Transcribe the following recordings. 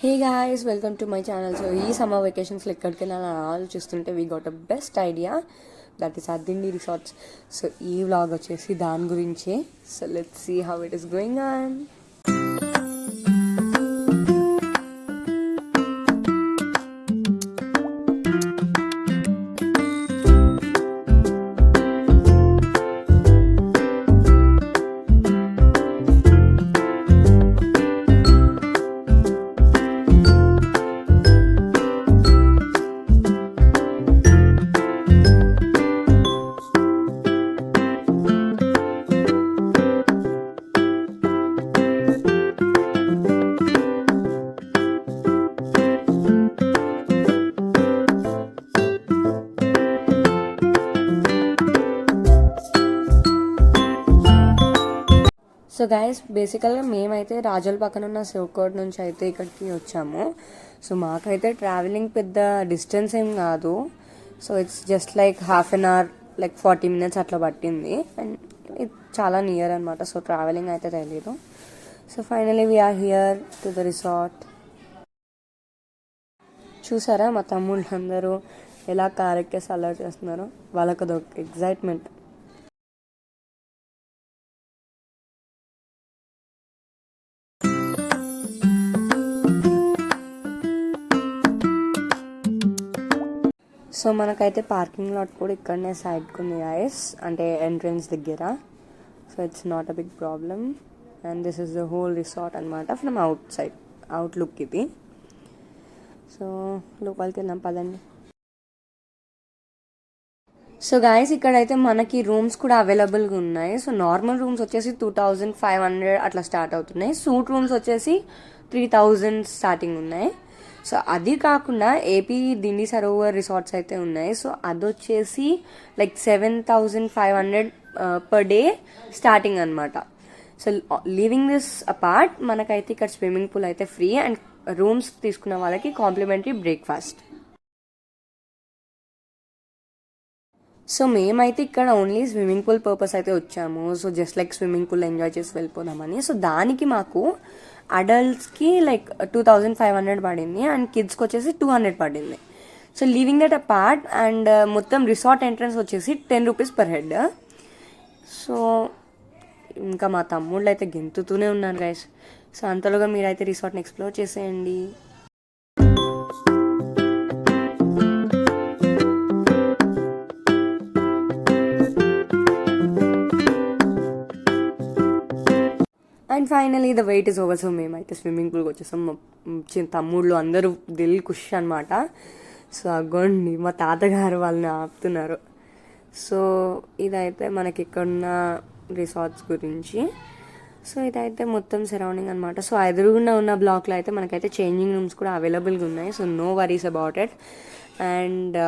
Hey guys, welcome to my channel. So ఈ summer వెకేషన్స్లో ఎక్కడికి వెళ్ళాలని ఆలోచిస్తుంటే we got a best idea, that is అద్దిండి రిసార్ట్స్. సో ఈ వ్లాగ్ వచ్చేసి దాని గురించే. So let's see how it is going on. So guys, బేసికల్గా మేమైతే రాజోల్ పక్కన ఉన్న శివకోట్ నుంచి అయితే ఇక్కడికి వచ్చాము. సో మాకైతే ట్రావెలింగ్ పెద్ద డిస్టెన్స్ ఏం కాదు. So it's just like half an hour, like 40 minutes అట్లా పట్టింది. అండ్ ఇది చాలా నియర్ అనమాట. సో ట్రావెలింగ్ అయితే తెలీదు. So finally we are here to the resort. చూసారా మా తమ్ముళ్ళు అందరూ ఎలా కార్ ఎక్కేసి అలర్ట్ చేస్తున్నారో. వాళ్ళకి అదొక ఎగ్జైట్మెంట్. సో మనకైతే పార్కింగ్ లాట్ కూడా ఇక్కడనే సైడ్కి ఉంది గాయస్, అంటే ఎంట్రన్స్ దగ్గర. So it's not a big problem. And this is the whole resort అనమాట from outside, outlook ఇది. సో లోపలికి వెళ్దాం పదండి. సో గాయస్, ఇక్కడైతే మనకి రూమ్స్ కూడా అవైలబుల్గా ఉన్నాయి. సో నార్మల్ రూమ్స్ వచ్చేసి 2500 అట్లా స్టార్ట్ అవుతున్నాయి. సూట్ రూమ్స్ వచ్చేసి 3000 స్టార్టింగ్ ఉన్నాయి. సో అది కాకుండా ఏపీ దిండి సరోవర్ రిసార్ట్స్ అయితే ఉన్నాయి. సో అది వచ్చేసి లైక్ 7500 పర్ డే స్టార్టింగ్ అనమాట. సో లీవింగ్ దిస్ అపార్ట్, మనకైతే ఇక్కడ స్విమ్మింగ్ పూల్ అయితే ఫ్రీ, అండ్ రూమ్స్ తీసుకున్న వాళ్ళకి కాంప్లిమెంటరీ బ్రేక్ఫాస్ట్. సో మేమైతే ఇక్కడ ఓన్లీ స్విమ్మింగ్ పూల్ పర్పస్ అయితే వచ్చాము. So just like swimming pool enjoy చేసి వెళ్ళిపోదామని. సో దానికి మాకు అడల్ట్స్కి లైక్ 2500 పడింది, అండ్ కిడ్స్కి వచ్చేసి 200 పడింది. So leaving that a part, and మొత్తం రిసార్ట్ ఎంట్రన్స్ వచ్చేసి 10 రూపీస్ పర్ హెడ్. సో ఇంకా మా తమ్ముళ్ళు అయితే గెంతుతూనే ఉన్నారు గైస్. సో అంతలోగా మీరైతే రిసార్ట్ని ఎక్స్ప్లోర్ చేసేయండి. And finally the weight is over. So మేమైతే స్విమ్మింగ్ పూల్కి వచ్చేసాం. మా తమ్ముళ్ళు అందరూ దిల్ ఖుష్ అనమాట. సో అగ్గోండి మా తాతగారు వాళ్ళని ఆపుతున్నారు. సో ఇదైతే మనకి ఇక్కడున్న రిసార్ట్స్ గురించి. సో ఇదైతే మొత్తం సరౌండింగ్ అనమాట. సో ఎదురుగుండా ఉన్న బ్లాక్లో అయితే మనకైతే చేంజింగ్ రూమ్స్ కూడా అవైలబుల్గా ఉన్నాయి. So no worries about it. And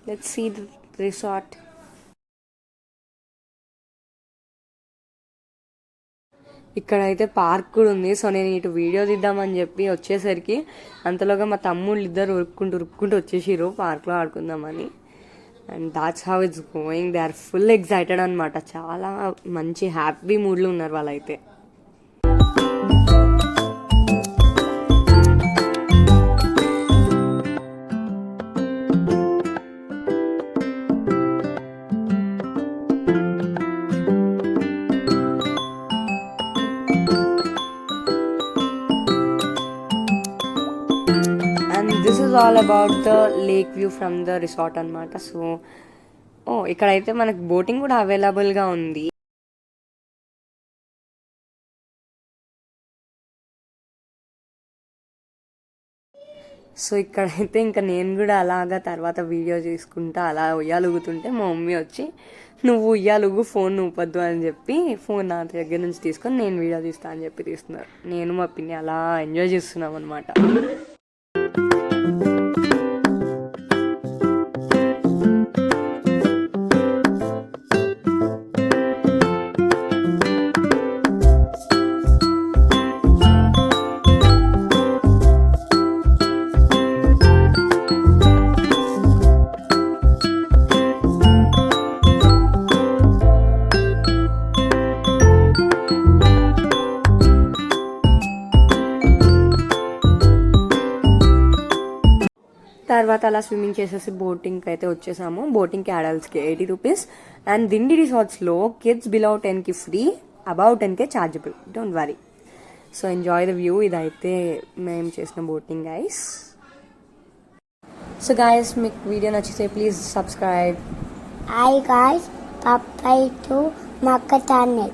let's see the resort. ఇక్కడైతే పార్క్ కూడా ఉంది. సో నేను ఇటు వీడియో తీద్దామని చెప్పి వచ్చేసరికి అంతలోగా మా తమ్ముళ్ళు ఇద్దరు ఉరుక్కుంటూ వచ్చేసిరు పార్క్లో ఆడుకుందామని. And that's how it's going. They are full excited అనమాట. చాలా మంచి హ్యాపీ మూడ్లో ఉన్నారు వాళ్ళైతే. This is all about the lake view from the resort అనమాట. సో ఇక్కడైతే మనకు బోటింగ్ కూడా అవైలబుల్గా ఉంది. సో ఇక్కడైతే ఇంకా నేను కూడా అలాగా తర్వాత వీడియో చేసుకుంటా అలా ఉయ్యాలుగుతుంటే మా మమ్మీ వచ్చి, నువ్వు ఉయ్యాలుగు, ఫోన్ ఊపొద్దు అని చెప్పి ఫోన్ నా దగ్గర నుంచి తీసుకొని నేను వీడియో తీస్తా అని చెప్పి తీస్తున్నారు. నేను మా పిన్ని అలా ఎంజాయ్ చేస్తున్నాం అనమాట. తర్వాత అలా స్విమ్మింగ్ చేసేసి బోటింగ్కి అయితే వచ్చేసాము. బోటింగ్కి అడల్ట్స్కి 80 రూపీస్ అండ్ దిండి రిసార్ట్స్లో కిడ్స్ బిలో 10కి ఫ్రీ, అబౌట్ 10కే chargeable, don't worry. So enjoy the view. ఇదైతే మేము చేసిన బోటింగ్ గైస్. సో గైస్ మీకు వీడియో నచ్చితే please subscribe. Hi guys, subscribe to Maka channel.